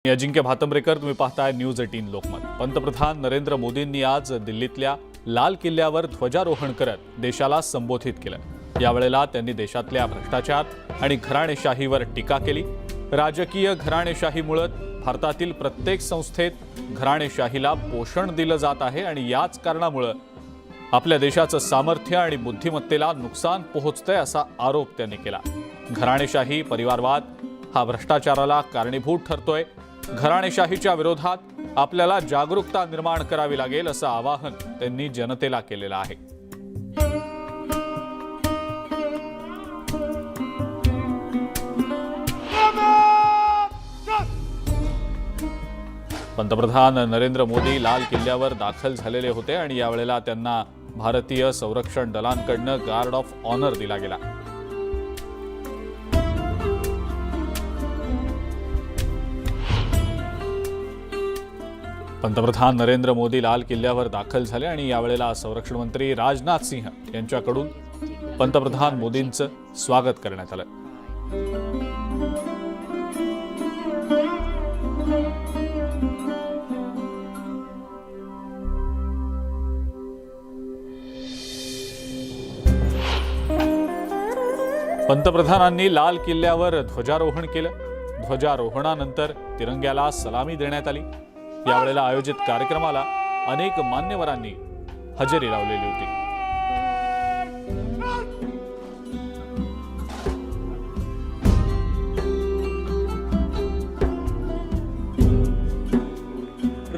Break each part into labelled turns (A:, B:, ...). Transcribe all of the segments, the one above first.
A: मी अजिंक्य भातंब्रेकर, तुम्ही पाहताय न्यूज 18 लोकमत। पंतप्रधान नरेंद्र मोदींनी आज दिल्लीतल्या लाल किल्ल्यावर ध्वजारोहण करत देशाला संबोधित केलं। यावेळेला त्यांनी देशातल्या भ्रष्टाचार आणि घराणेशाहीवर टीका केली। राजकीय घराणेशाहीमुळे भारतातील प्रत्येक संस्थेत घराणेशाहीला पोषण दिलं जात आहे आणि याच कारणामुळे आपल्या देशाचं सामर्थ्य आणि बुद्धिमत्तेला नुकसान पोहोचतंय असा आरोप त्यांनी केला। घराणेशाही, परिवारवाद हा भ्रष्टाचाराला कारणीभूत ठरतोय। घराणेशाहीच्या विरोधात आपल्याला जागरूकता निर्माण करावी लागेल असं आवाहन त्यांनी जनतेला केलेलं आहे। पंतप्रधान नरेंद्र मोदी लाल किल्ल्यावर दाखल झालेले होते आणि यावेळेला त्यांना भारतीय संरक्षण दलांकडून गार्ड ऑफ ऑनर दिला गेला। पंतप्रधान नरेंद्र मोदी लाल किल्ल्यावर दाखल झाले आणि यावेळेला संरक्षण मंत्री राजनाथ सिंह यांच्याकडून पंतप्रधान मोदींचं स्वागत करण्यात आलं। पंतप्रधानांनी लाल किल्ल्यावर ध्वजारोहण केलं। ध्वजारोहणानंतर तिरंग्याला सलामी देण्यात आली। यावेळेला आयोजित कार्यक्रमाला अनेक मान्यवरांनी हजेरी लावलेली होती।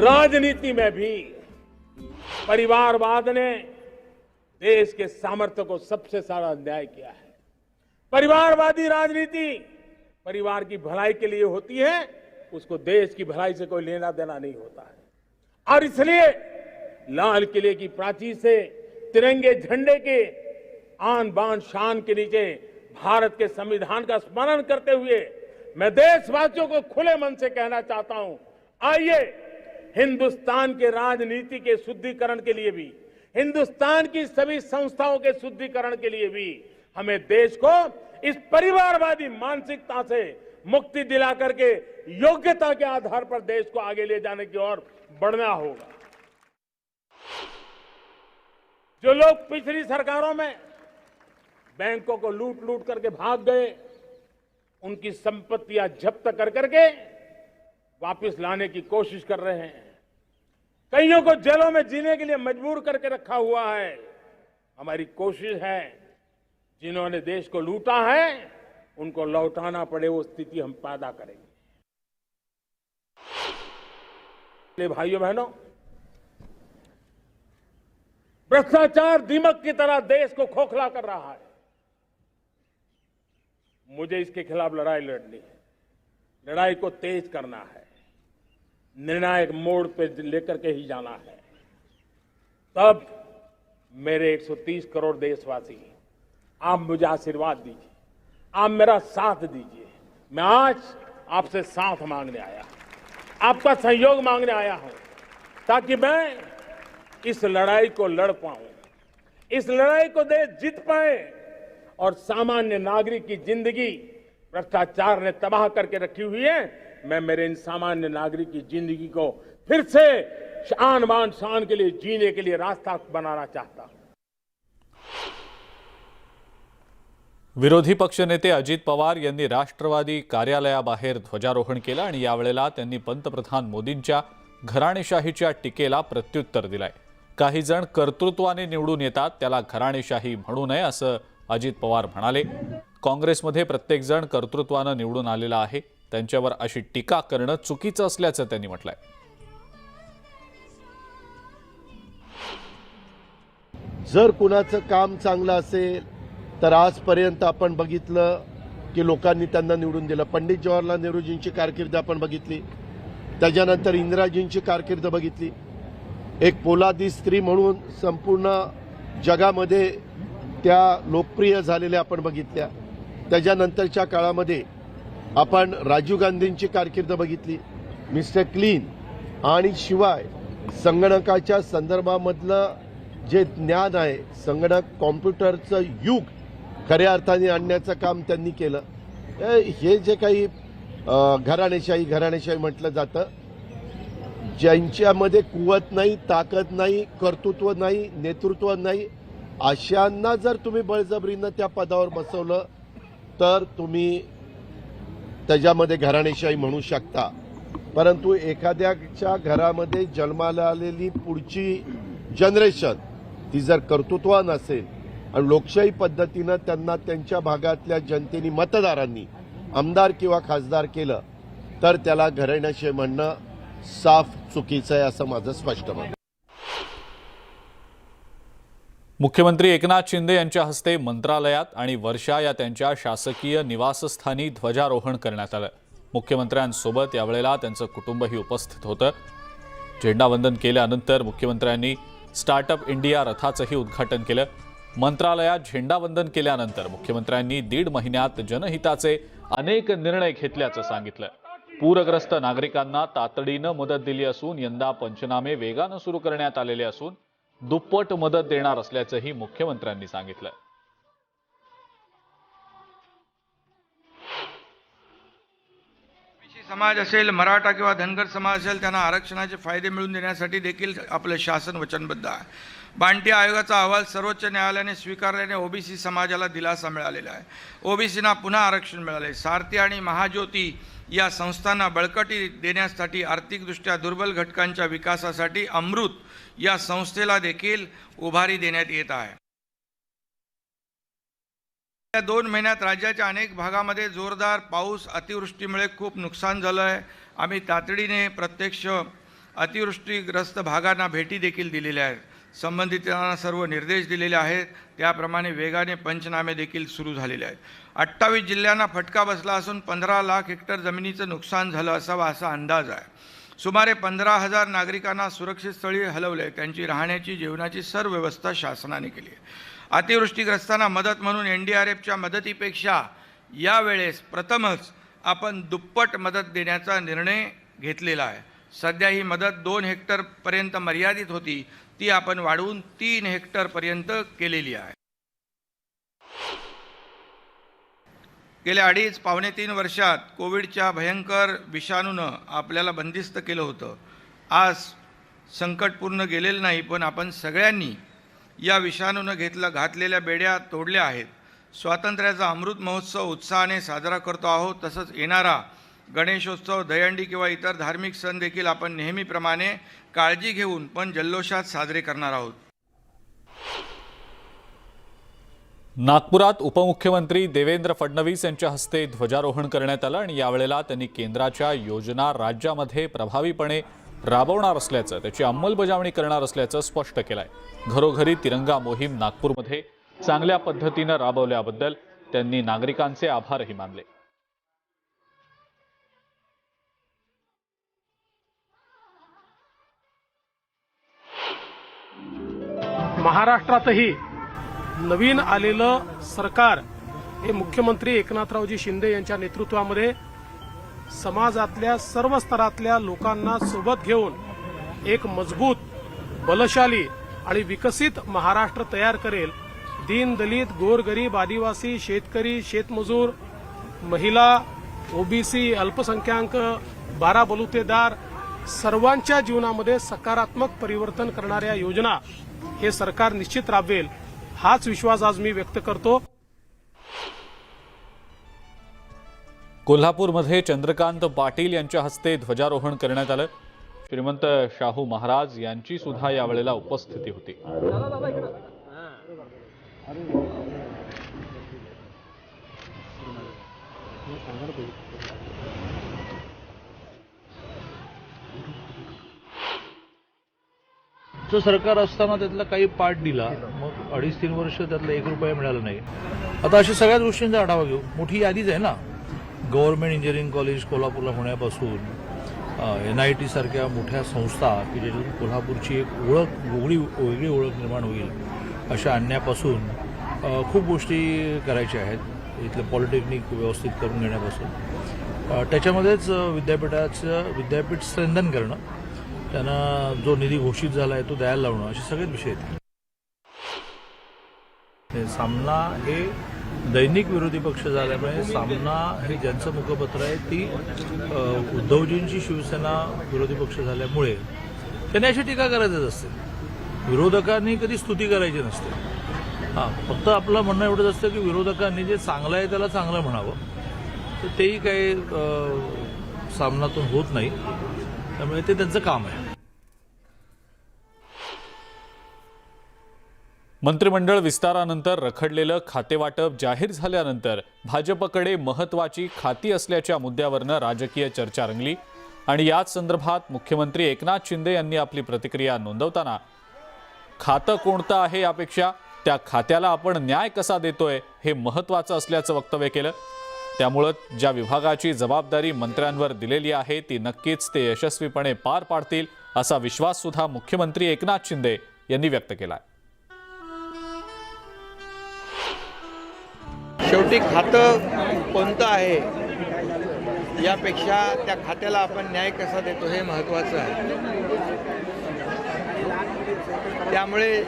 B: राजनीति में भी परिवारवाद ने देश के सामर्थ्य को सबसे सारा अन्याय किया है। परिवारवादी राजनीति परिवार की भलाई के लिए होती है, उसको देश की भलाई से कोई लेना देना नहीं होता है। और इसलिए लाल किले की प्राचीर से तिरंगे झंडे के आन बान शान के नीचे भारत के संविधान का स्मरण करते हुए मैं देशवासियों को खुले मन से कहना चाहता हूं, आइए हिंदुस्तान के राजनीति के शुद्धिकरण के लिए भी, हिंदुस्तान की सभी संस्थाओं के शुद्धिकरण के लिए भी हमें देश को इस परिवारवादी मानसिकता से मुक्ति दिला करके योग्यता के आधार पर देश को आगे ले जाने की ओर बढ़ना होगा। जो लोग पिछली सरकारों में बैंकों को लूट लूट करके भाग गए, उनकी संपत्तियां जब्त कर करके वापस लाने की कोशिश कर रहे हैं। कईयों को जेलों में जीने के लिए मजबूर करके रखा हुआ है। हमारी कोशिश है जिन्होंने देश को लूटा है उनको लौटाना पड़े, वो स्थिति हम पैदा करेंगे। भाइयों बहनों, भ्रष्टाचार दीमक की तरह देश को खोखला कर रहा है। मुझे इसके खिलाफ लड़ाई लड़नी है, लड़ाई को तेज करना है, निर्णायक मोड़ पे लेकर के ही जाना है। तब मेरे 130 करोड़ देशवासी, आप मुझे आशीर्वाद दीजिए, आप मेरा साथ दीजिए। मैं आज आपसे साथ मांगने आया हूं, आपका सहयोग मांगने आया हूं, ताकि मैं इस लड़ाई को लड़ पाऊं, इस लड़ाई को देश जीत पाए और सामान्य नागरिक की जिंदगी भ्रष्टाचार ने तबाह करके रखी हुई है। मैं मेरे इन सामान्य नागरिक की जिंदगी को फिर से शान बान शान के लिए जीने के लिए रास्ता बनाना चाहता हूं।
A: विरोधी पक्षनेते अजित पवार यांनी राष्ट्रवादी कार्यालयाबाहेर ध्वजारोहण केलं आणि यावेळेला त्यांनी पंतप्रधान मोदींच्या घराणेशाहीच्या टीकेला प्रत्युत्तर दिलंय। काही जण कर्तृत्वाने निवडून येतात, त्याला घराणेशाही म्हणू नये असं अजित पवार म्हणाले। काँग्रेसमध्ये प्रत्येक जण कर्तृत्वाने निवडून आलेला आहे, त्यांच्यावर अशी टीका करणं चुकीचं असल्याचं त्यांनी म्हटलंय।
C: जर कुणाचं काम चांगलं असेल तर आजपर्यंत आपण बघितलं की लोकांनी त्यांना निवडून दिलं। पंडित जवाहरलाल नेहरूजींची कारकीर्द आपण बघितली, त्याच्यानंतर इंदिराजींची कारकीर्द बघितली। एक पोलादी स्त्री म्हणून संपूर्ण जगामध्ये त्या लोकप्रिय झालेल्या आपण बघितल्या। त्याच्यानंतरच्या काळामध्ये आपण राजीव गांधींची कारकीर्द बघितली, मिस्टर क्लीन, आणि शिवाय संगणकाच्या संदर्भामधलं जे ज्ञान आहे, संगणक कॉम्प्युटरचं युग खऱ्या अर्थाने आणण्याचं काम त्यांनी केलं। हे जे काही घराणेशाही म्हटलं जातं. ज्यांच्यामध्ये कुवत नाही, ताकद नाही, कर्तृत्व नाही, नेतृत्व नाही, अशांना जर तुम्ही बळजबरीनं त्या पदावर बसवलं तर तुम्ही त्याच्यामध्ये घराणेशाही म्हणू शकता. परंतु एखाद्याच्या घरामध्ये जन्माला आलेली पुढची जनरेशन ती जर कर्तृत्वान असेल आणि लोकशाही पद्धतीनं त्यांना त्यांच्या भागातल्या जनतेने मतदारांनी आमदार किंवा खासदार केलं तर त्याला घराणेशाही म्हणणं साफ चुकीचं आहे असं माझं स्पष्ट मत.
A: मुख्यमंत्री एकनाथ शिंदे यांच्या हस्ते मंत्रालयात आणि वर्षा या त्यांच्या शासकीय निवासस्थानी ध्वजारोहण करण्यात आलं. मुख्यमंत्र्यांसोबत यावेळेला त्यांचं कुटुंबही उपस्थित होतं. झेंडावंदन केल्यानंतर मुख्यमंत्र्यांनी स्टार्टअप इंडिया रथाचंही उद्घाटन केलं. मंत्रालयात झेंडावंदन केल्यानंतर मुख्यमंत्र्यांनी 1.5 महिन्यात जनहिताचे अनेक निर्णय घेतल्याचं सांगितलं. पूरग्रस्त नागरिकांना तातडीनं मदत दिली असून यंदा पंचनामे वेगानं सुरू करण्यात आलेले असून दुप्पट मदत देणार असल्याचंही मुख्यमंत्र्यांनी सांगितलं.
D: समाज असेल, मराठा किंवा धनगर समाज असेल, त्यांना आरक्षणाचे फायदे मिळवून देण्यासाठी देखील आपलं शासन वचनबद्ध आहे. बांटी आयोगाचा अहवाल सर्वोच्च न्यायालयाने स्वीकारल्याने ओबीसी समाजाला दिलासा मिळालेला आहे. ओबीसींना पुन्हा आरक्षण मिळाले. सारथी आणि महाज्योती या संस्थांना बळकटी देण्यासाठी आर्थिकदृष्ट्या दुर्बल घटकांच्या विकासासाठी अमृत या संस्थेला देखील उभारी देण्यात येत आहे. या 2 महिन्यात राज्याच्या अनेक भागामध्ये जोरदार पाऊस, अतिवृष्टीमुळे खूप नुकसान झालं आहे. आम्ही तातडीने प्रत्यक्ष अतिवृष्टीग्रस्त भागांना भेटी देखील दिलेल्या आहेत. संबंधितांना सर्व निर्देश दिलेले आहेत. त्याप्रमाणे वेगाने पंचनामे देखील सुरू झालेले आहेत. 28 जिल्ह्यांना फटका बसला असून 15 लाख हेक्टर जमिनीचं नुकसान झालं असावा असा अंदाज आहे. सुमारे 15,000 नागरिकांना सुरक्षित स्थळी हलवले. त्यांची राहण्याची, जेवणाची सर्व व्यवस्था शासनाने केली आहे. अतिवृष्टीग्रस्तांना मदत म्हणून NDRFच्या मदतीपेक्षा यावेळेस प्रथमच आपण दुप्पट मदत देण्याचा निर्णय घेतलेला आहे. सध्या ही मदत 2 हेक्टरपर्यंत मर्यादित होती, ती आपण वाढवून 3 हेक्टरपर्यंत केलेली आहे. गेल्या 2.5-3 वर्षात कोविडच्या भयंकर विषाणूनं आपल्याला बंदिस्त केलं होतं. आज संकट पूर्ण गेलेलं नाही, पण आपण सगळ्यांनी या विषाणूनं घातलेल्या बेड्या तोडल्या आहेत. स्वातंत्र्याचा अमृत महोत्सव उत्साहाने साजरा करतो आहोत. तसंच येणारा गणेशोत्सव, दहीहंडी किंवा इतर धार्मिक सण देखील आपण नेहमीप्रमाणे काळजी घेऊन पण जल्लोषात साजरे करणार आहोत.
A: नागपुरात उपमुख्यमंत्री देवेंद्र फडणवीस यांच्या हस्ते ध्वजारोहण करण्यात आलं आणि यावेळेला त्यांनी केंद्राच्या योजना राज्यामध्ये प्रभावीपणे राबवणार असल्याचं, त्याची अंमलबजावणी करणार असल्याचं स्पष्ट केलंय. घरोघरी तिरंगा मोहीम नागपूरमध्ये चांगल्या पद्धतीनं राबवल्याबद्दल त्यांनी नागरिकांचे आभारही मानले.
E: महाराष्ट्रातही नवीन आलेलं सरकार हे मुख्यमंत्री एकनाथरावजी शिंदे यांच्या नेतृत्वामध्ये समाजातल्या सर्व स्तरातल्या लोकांना सोबत घेऊन एक मजबूत, बलशाली आणि विकसित महाराष्ट्र तयार करेल. दीन दलित, गोरगरीब, आदिवासी, शेतकरी, शेतमजूर, महिला, ओबीसी, अल्पसंख्याक, 12 बलुतेदार सर्वांच्या जीवनामध्ये सकारात्मक परिवर्तन करणाऱ्या योजना हे सरकार निश्चित राबवेल, हाच विश्वास आज मी व्यक्त करतो.
A: कोल्हापूरमध्ये चंद्रकांत पाटील यांच्या हस्ते ध्वजारोहण करण्यात आलं. श्रीमंत शाहू महाराज यांची सुद्धा यावेळेला उपस्थिती होती.
F: जो सरकार असताना त्यातला काही पार्ट दिला, मग 2.5-3 वर्ष त्यातला 1 रुपया मिळाला नाही. आता अशा सगळ्याच गोष्टींचा आढावा घेऊ. मोठी यादीच आहे ना. गव्हर्नमेंट इंजिनिअरिंग कॉलेज कोल्हापूरला होण्यापासून NIT सारख्या मोठ्या संस्था की ज्याच्यातून कोल्हापूरची एक वेगळी ओळख निर्माण होईल अशा आणण्यापासून खूप गोष्टी करायच्या आहेत. इथलं पॉलिटेक्निक व्यवस्थित करून घेण्यापासून त्याच्यामध्येच विद्यापीठ स्ट्रेंथन करणं, त्यांना जो निधी घोषित झाला आहे तो द्यायला लावणं, असे सगळेच विषय आहेत. सामना हे दैनिक विरोधी पक्ष झाल्यामुळे सामना हे ज्यांचं मुखपत्र आहे ती उद्धवजींची शिवसेना विरोधी पक्ष झाल्यामुळे त्यांनी अशी टीका करायचीच असते. विरोधकांनी कधी स्तुती करायची नसते. हां, फक्त आपलं म्हणणं एवढंच असतं की विरोधकांनी जे चांगलं आहे त्याला चांगलं म्हणावं, तर तेही काही सामनातून होत नाही. त्यामुळे ते त्यांचं काम आहे.
A: मंत्रिमंडळ विस्तारानंतर रखडलेलं खातेवाटप जाहीर झाल्यानंतर भाजपकडे महत्त्वाची खाती असल्याच्या मुद्द्यावरनं राजकीय चर्चा रंगली आणि याच संदर्भात मुख्यमंत्री एकनाथ शिंदे यांनी आपली प्रतिक्रिया नोंदवताना खातं कोणतं आहे यापेक्षा त्या खात्याला आपण न्याय कसा देतोय हे महत्त्वाचं असल्याचं वक्तव्य केलं. त्यामुळं ज्या विभागाची जबाबदारी मंत्र्यांवर दिलेली आहे ती नक्कीच ते यशस्वीपणे पार पाडतील असा विश्वास सुद्धा मुख्यमंत्री एकनाथ शिंदे यांनी व्यक्त केला.
D: शेवटी खातं कोणतं आहे यापेक्षा त्या खात्याला आपण न्याय कसा देतो हे महत्त्वाचं आहे. त्यामुळे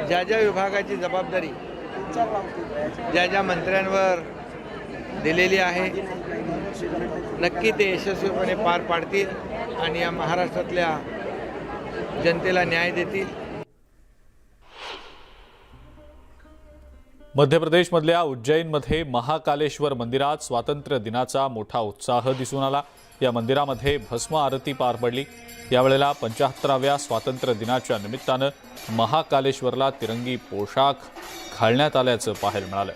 D: ज्या ज्या विभागाची जबाबदारी ज्या ज्या मंत्र्यांवर दिलेली आहे नक्की ते यशस्वीपणे पार पाडतील आणि या महाराष्ट्रातल्या जनतेला न्याय देतील.
A: मध्य प्रदेशमधल्या उज्जैनमध्ये महाकालेश्वर मंदिरात स्वातंत्र्य दिनाचा मोठा उत्साह दिसून आला. या मंदिरामध्ये भस्म आरती पार पडली. यावेळेला 75व्या स्वातंत्र्य दिनाच्या निमित्तानं महाकालेश्वरला तिरंगी पोशाख घालण्यात आल्याचं पाहायला मिळालं.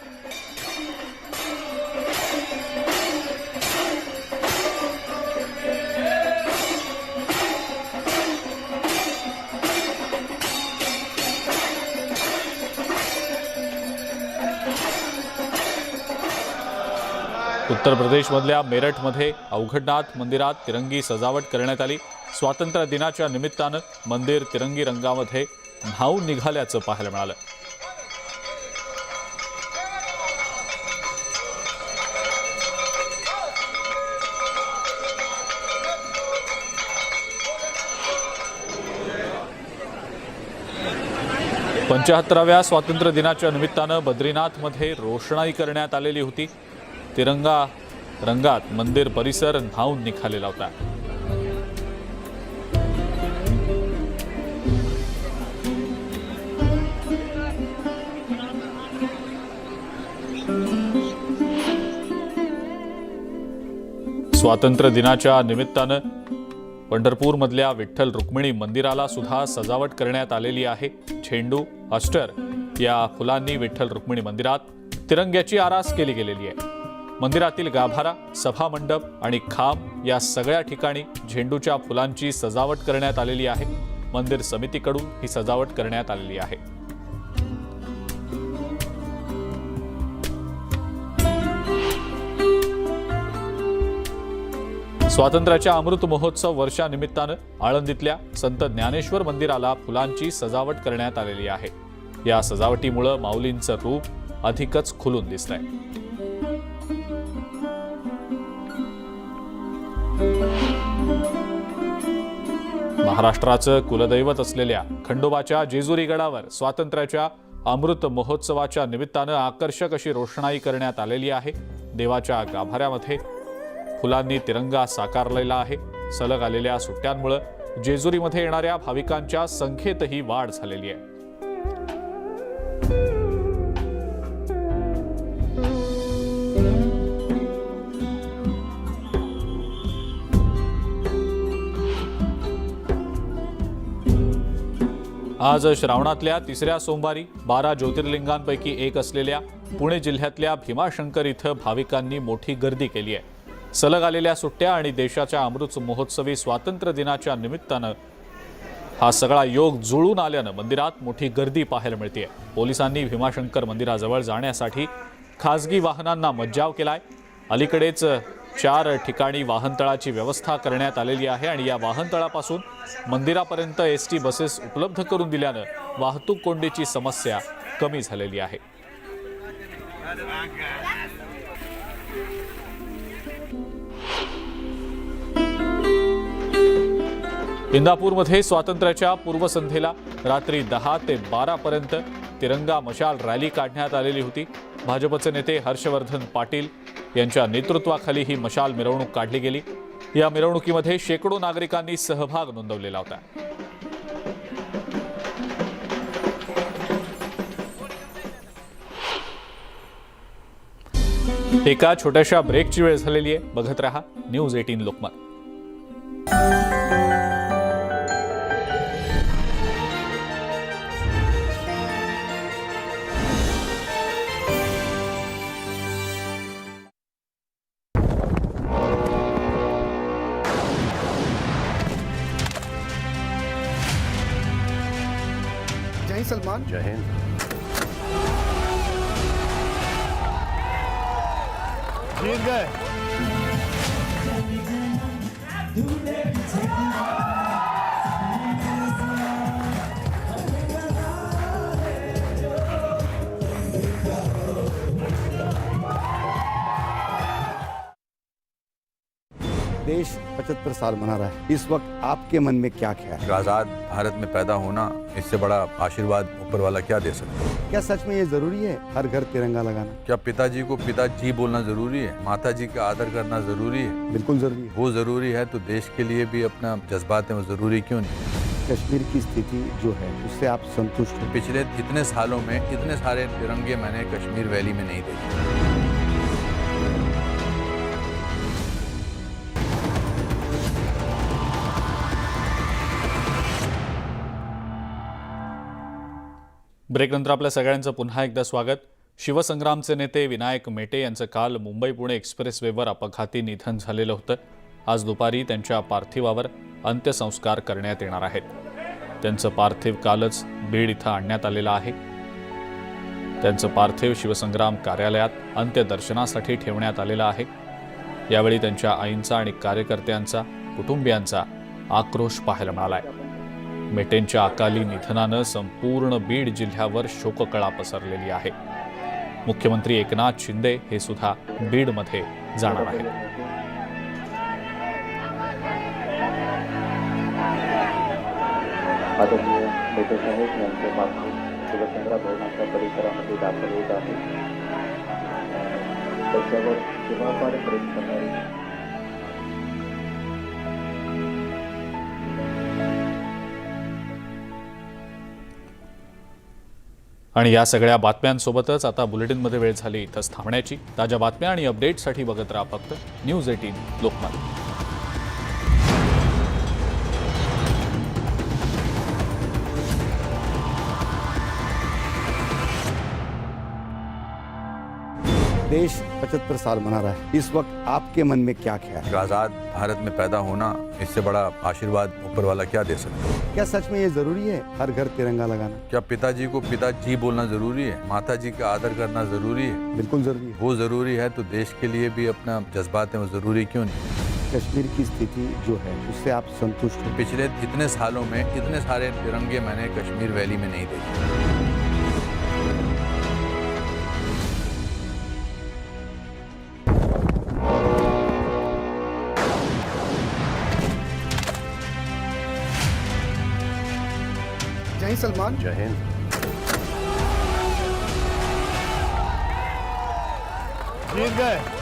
A: उत्तर प्रदेशमधल्या मेरठमध्ये अवघडनाथ मंदिरात तिरंगी सजावट करण्यात आली. स्वातंत्र्य दिनाच्या निमित्तानं मंदिर तिरंगी रंगामध्ये न्हाऊन निघाल्याचं पाहायला मिळालं. पंचाहत्तराव्या स्वातंत्र्य दिनाच्या निमित्तानं बद्रीनाथमध्ये रोषणाई करण्यात आलेली होती. तिरंगा रंगात मंदिर परिसर न्हाऊन निघालेला होता. स्वातंत्र्य दिनाच्या निमित्तानं पंढरपूरमधल्या विठ्ठल रुक्मिणी मंदिराला सुद्धा सजावट करण्यात आलेली आहे. झेंडू, अस्टर या फुलांनी विठ्ठल रुक्मिणी मंदिरात तिरंग्याची आरास केली गेलेली आहे. मंदिरातील गाभारा, सभामंडप आणि खांब या सगळ्या ठिकाणी झेंडूच्या फुलांची सजावट करण्यात आलेली आहे. मंदिर समितीकडून ही सजावट करण्यात आलेली आहे. स्वातंत्र्याच्या अमृत महोत्सव वर्षानिमित्तानं आळंदीतल्या संत ज्ञानेश्वर मंदिराला फुलांची सजावट करण्यात आलेली आहे. या सजावटीमुळे माऊलींचं रूप अधिकच खुलून दिसतंय. महाराष्ट्राचं कुलदैवत असलेल्या खंडोबाच्या जेजुरी गडावर स्वातंत्र्याच्या अमृत महोत्सवाच्या निमित्तानं आकर्षक अशी रोषणाई करण्यात आलेली आहे. देवाच्या गाभाऱ्यामध्ये फुलांनी तिरंगा साकारलेला आहे. सलग आलेल्या सुट्ट्यांमुळे जेजुरीमध्ये येणाऱ्या भाविकांच्या संख्येतही वाढ झालेली आहे. आज श्रावणातल्या तिसऱ्या सोमवारी 12 ज्योतिर्लिंगांपैकी एक असलेल्या पुणे जिल्ह्यातल्या भीमाशंकर इथं भाविकांनी मोठी गर्दी केली आहे. सलग आलेल्या सुट्ट्या आणि देशाच्या अमृत महोत्सवी स्वातंत्र्य दिनाच्या निमित्तानं हा सगळा योग जुळून आल्यानं मंदिरात मोठी गर्दी पाहायला मिळते. पोलिसांनी भीमाशंकर मंदिराजवळ जाण्यासाठी खासगी वाहनांना मज्जाव केलाय. अलीकडेच 4 ठिकाणी वाहनतळाची व्यवस्था करण्यात आलेली आहे आणि या वाहनतळापासून मंदिरापर्यंत एसटी बसेस उपलब्ध करून दिल्यानं वाहतूक कोंडीची समस्या कमी झालेली आहे. इंदापूरमध्ये स्वातंत्र्याच्या पूर्वसंध्येला रात्री 10 ते 12 पर्यंत तिरंगा मशाल रॅली काढण्यात आलेली होती. भाजपचे नेते हर्षवर्धन पाटील यांच्या नेतृत्वाखाली ही मशाल मिरवणूक काढली गेली. या मिरवणुकीमध्ये शेकडो नागरिकांनी सहभाग नोंदवलेला होता. एका छोट्याशा ब्रेकची वेळ झालेली आहे. बघत रहा न्यूज 18 लोकमत.
G: जय सलमान.
C: जय हिंद. जीत गए.
G: देश 75 साल मना रहा है. इस वक्त आपके मन में क्या ख्याल है?
H: आज़ाद भारत में पैदा होना, इससे बड़ा आशीर्वाद ऊपर वाला क्या दे सकता है?
G: क्या सच में ये जरूरी है हर घर तिरंगा लगाना?
H: क्या पिताजी को पिताजी बोलना जरूरी है? माताजी का आदर करना जरूरी है?
G: बिल्कुल जरूरी है.
H: वो जरूरी है तो देश के लिए भी अपना जज्बात है वो जरूरी क्यों नहीं?
G: कश्मीर की स्थिति जो है उससे आप संतुष्ट हो?
H: पिछले इतने सालों में इतने सारे तिरंगे मैंने कश्मीर वैली में नहीं देखे.
A: ब्रेकनंतर आपल्या सगळ्यांचं पुन्हा एकदा स्वागत. शिवसंग्रामचे नेते विनायक मेटे यांचं काल मुंबई पुणे एक्सप्रेसवेवर अपघाती निधन झालेलं होतं. आज दुपारी त्यांच्या पार्थिवावर अंत्यसंस्कार करण्यात येणार आहेत. त्यांचं पार्थिव कालच बीड इथं आणण्यात आलेलं आहे. त्यांचं पार्थिव शिवसंग्राम कार्यालयात अंत्यदर्शनासाठी ठेवण्यात आलेलं आहे. यावेळी त्यांच्या आईंचा आणि कार्यकर्त्यांचा कुटुंबियांचा आक्रोश पाहायला मिळालाय. मेटेंच्या अकाली निधनानं संपूर्ण बीड जिल्ह्यावर शोककळा पसरलेली आहे. मुख्यमंत्री एकनाथ शिंदे हे सुद्धा बीडमध्ये जाणार आहेत.
I: आदरणीय मेटे साहेब यांचे पार्थिव शिवसंग्राम भवनाच्या परिसरामध्ये दाखल होत आहे. त्याच्यावर शिवापार प्रेम करणारी
A: आणि या सगळ्या बातम्यांसोबतच आता बुलेटिनमध्ये वेळ झाली इथंच थांबण्याची. ताज्या बातम्या आणि अपडेट्ससाठी बघत राहा फक्त न्यूज 18 लोकमत.
G: देश 75 साल मना रहा है. इस वक्त आपके मन में क्या ख्याल है?
H: आज़ाद भारत में पैदा होना, इससे बड़ा आशीर्वाद ऊपर वाला क्या दे सकता है?
G: क्या सच में ये जरूरी है हर घर तिरंगा लगाना?
H: क्या पिताजी को पिताजी बोलना जरूरी है? माताजी का आदर करना जरूरी है?
G: बिल्कुल जरूरी है.
H: वो जरूरी है तो देश के लिए भी अपना जज्बात है वो जरूरी क्यों नहीं?
G: कश्मीर की स्थिति जो है उससे आप संतुष्ट हो?
H: पिछले इतने सालों में इतने सारे तिरंगे मैंने कश्मीर वैली में नहीं देखे.
G: जय सलमान.
C: जय हिंद. जीत गए.